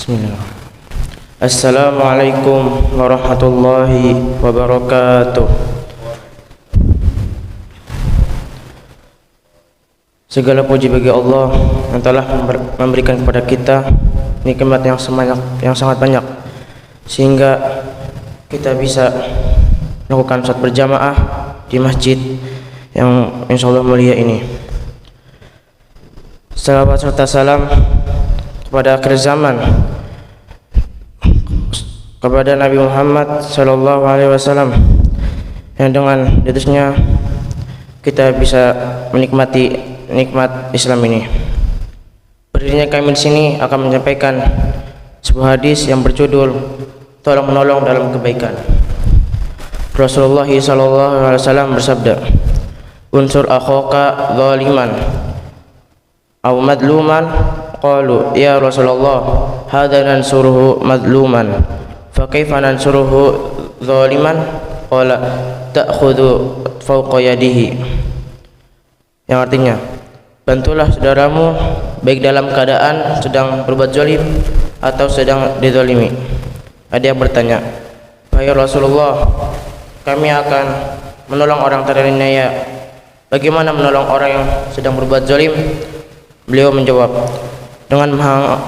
Bismillah. Assalamualaikum warahmatullahi wabarakatuh. Segala puji bagi Allah yang telah memberikan kepada kita nikmat yang sangat banyak sehingga kita bisa melakukan salat berjamaah di masjid yang insyaallah mulia ini. Salawat serta salam kepada akhir zaman, kepada Nabi Muhammad sallallahu alaihi wasallam yang dengan diutusnya kita bisa menikmati nikmat Islam ini. Berdirinya kami di sini akan menyampaikan sebuah hadis yang berjudul tolong menolong dalam kebaikan. Rasulullah sallallahu alaihi wasallam bersabda, "Unsur akhaka zaliman aw madluman." Qalu ya Rasulullah, hadza nansuruhu madluman, fa kaifa nansuruhu zaliman? Qala ta'khudhu fawqa yadihi. Yang artinya, bantulah saudaramu baik dalam keadaan sedang berbuat zalim atau sedang dizalimi. Ada yang bertanya, "Wahai Rasulullah, kami akan menolong orang teraniaya. Bagaimana menolong orang yang sedang berbuat zalim?" Beliau menjawab, dengan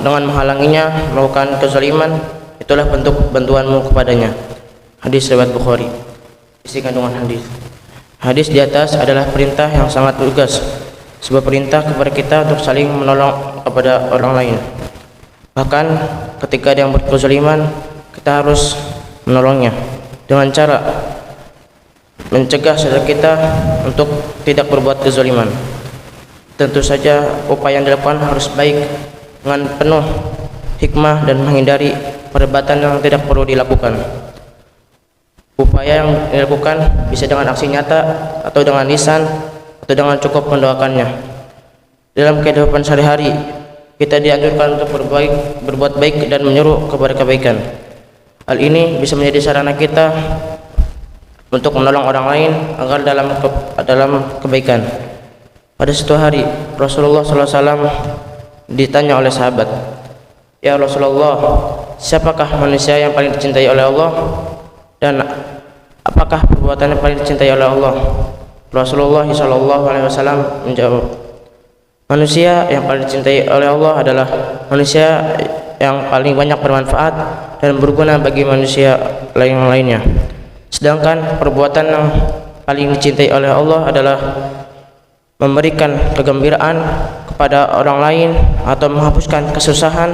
menghalanginya melakukan kezaliman, itulah bentuk bantuanmu kepadanya. Hadis riwayat Bukhari. Isi kandungan hadis. Hadis di atas adalah perintah yang sangat lugas, sebuah perintah kepada kita untuk saling menolong kepada orang lain. Bahkan ketika ada yang berkezaliman, kita harus menolongnya dengan cara mencegah saudara kita untuk tidak berbuat kezaliman. Tentu saja upaya yang dilakukan harus baik dengan penuh hikmah dan menghindari perdebatan yang tidak perlu dilakukan. Upaya yang dilakukan bisa dengan aksi nyata atau dengan lisan atau dengan cukup mendoakannya. Dalam kehidupan sehari-hari kita dianjurkan untuk berbuat baik dan menyuruh kepada kebaikan. Hal ini bisa menjadi sarana kita untuk menolong orang lain agar dalam kebaikan. Pada suatu hari Rasulullah SAW ditanya oleh sahabat, "Ya Rasulullah, siapakah manusia yang paling dicintai oleh Allah dan apakah perbuatan yang paling dicintai oleh Allah?" Rasulullah SAW menjawab, "Manusia yang paling dicintai oleh Allah adalah manusia yang paling banyak bermanfaat dan berguna bagi manusia lainnya. Sedangkan perbuatan yang paling dicintai oleh Allah adalah memberikan kegembiraan kepada orang lain atau menghapuskan kesusahan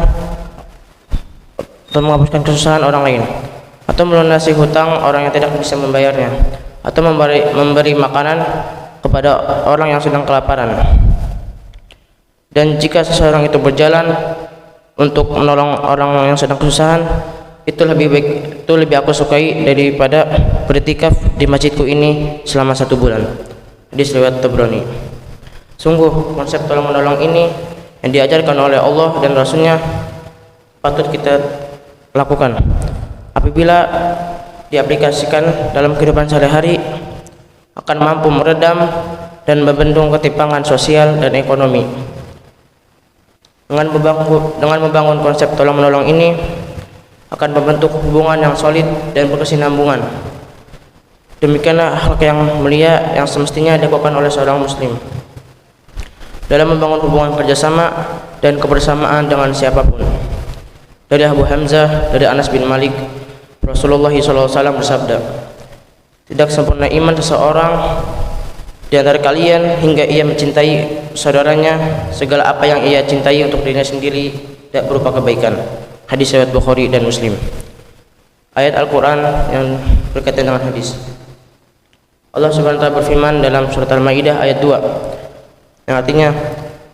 orang lain, atau melunasi hutang orang yang tidak bisa membayarnya, atau memberi makanan kepada orang yang sedang kelaparan. Dan jika seseorang itu berjalan untuk menolong orang yang sedang kesusahan, itu lebih aku sukai daripada beriktikaf di masjidku ini selama 1 bulan." Hadis riwayat Tabrani. Sungguh konsep tolong menolong ini yang diajarkan oleh Allah dan Rasulnya patut kita lakukan. Apabila diaplikasikan dalam kehidupan sehari-hari, akan mampu meredam dan membendung ketimpangan sosial dan ekonomi. Dengan membangun konsep tolong menolong ini akan membentuk hubungan yang solid dan berkesinambungan. Demikianlah hal yang mulia yang semestinya dilakukan oleh seorang muslim dalam membangun hubungan kerjasama dan kebersamaan dengan siapapun. Dari Abu Hamzah, dari Anas bin Malik, Rasulullah SAW bersabda, "Tidak sempurna iman seseorang di antara kalian hingga ia mencintai saudaranya segala apa yang ia cintai untuk dirinya sendiri tidak berupa kebaikan." Hadis riwayat Bukhari dan Muslim. Ayat Al-Quran yang berkaitan dengan hadis. Allah Subhanahu wa taala berfirman dalam surat Al-Maidah ayat 2 yang artinya,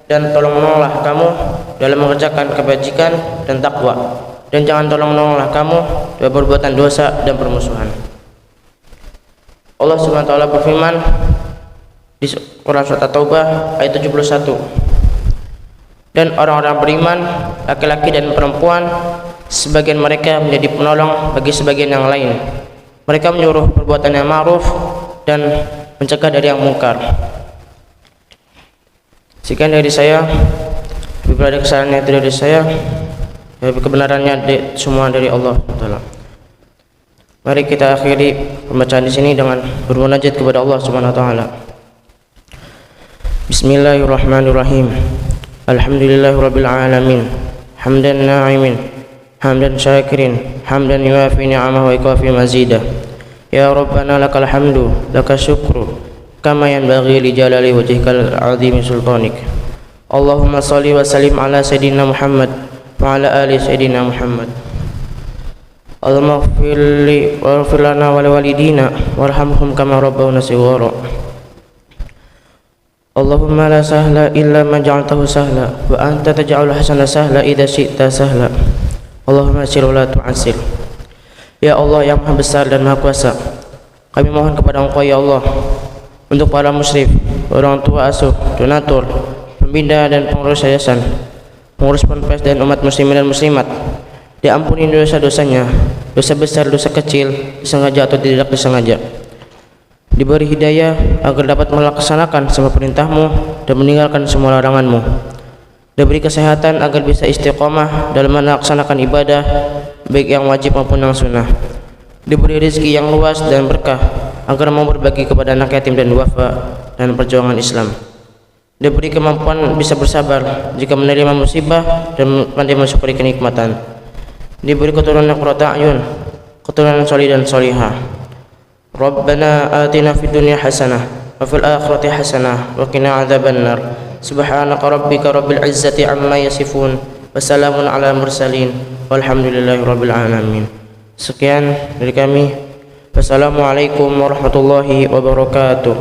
"Dan tolong menolonglah kamu dalam mengerjakan kebajikan dan takwa, dan jangan tolong menolonglah kamu dalam perbuatan dosa dan permusuhan." Allah Subhanahu wa taala berfirman di Quran surat At-Taubah ayat 71, "Dan orang-orang beriman, laki-laki dan perempuan, sebagian mereka menjadi penolong bagi sebagian yang lain. Mereka menyuruh perbuatan yang ma'ruf dan mencegah dari yang mungkar." Sekian dari saya. Bila ada kesalahan yang dari saya, kebenarannya semua dari Allah Taala. Mari kita akhiri pembacaan di sini dengan bermunajat kepada Allah Subhanahu wa taala. Bismillahirrahmanirrahim. Alhamdulillahirabbil alamin. Hamdan na'imin, hamdan syakirin, hamdan yuafi ni'amahu wa yukafi mazidah. Ya Rabbana lakal hamdu, lakal syukru, kama yanbaghi li jalali wajhikal azimi sultanik. Allahumma salli wa sallim ala sayyidina Muhammad wa ala ali sayyidina Muhammad. Allahumma ighfir lana wa liwalidina warhamhum kama rabbawna shighara. Allahumma la sahla illa ma ja'altahu sahla wa anta taj'alul hasana sahla idza syi'ta sahla. Allahumma yassir wa la tu'assir. Ya Allah yang Maha Besar dan Maha Kuasa, kami mohon kepada Engkau ya Allah untuk para musyrif, orang tua asuh, donatur, pembina dan pengurus yayasan, pengurus ponpes dan umat muslimin dan muslimat, diampuni dosa-dosanya, dosa besar, dosa kecil, disengaja atau tidak disengaja. Diberi hidayah agar dapat melaksanakan semua perintah-Mu dan meninggalkan semua larangan-Mu. Diberi kesehatan agar bisa istiqomah dalam melaksanakan ibadah, baik yang wajib maupun yang sunnah. Diberi rezeki yang luas dan berkah agar mau berbagi kepada anak yatim dan duafa dan perjuangan Islam. Diberi kemampuan bisa bersabar jika menerima musibah dan pandai mensyukuri kenikmatan. Diberi keturunan qurrata a'yun, keturunan solih dan solihah. Rabbana atina fid dunya hasanah wa fil akhirati hasanah wa qina adzabannar. Subhanaka rabbika rabbil izzati amma yasifun wa salamun ala mursalin walhamdulillahi rabbil alamin. Sekian dari kami. Wassalamualaikum warahmatullahi wabarakatuh.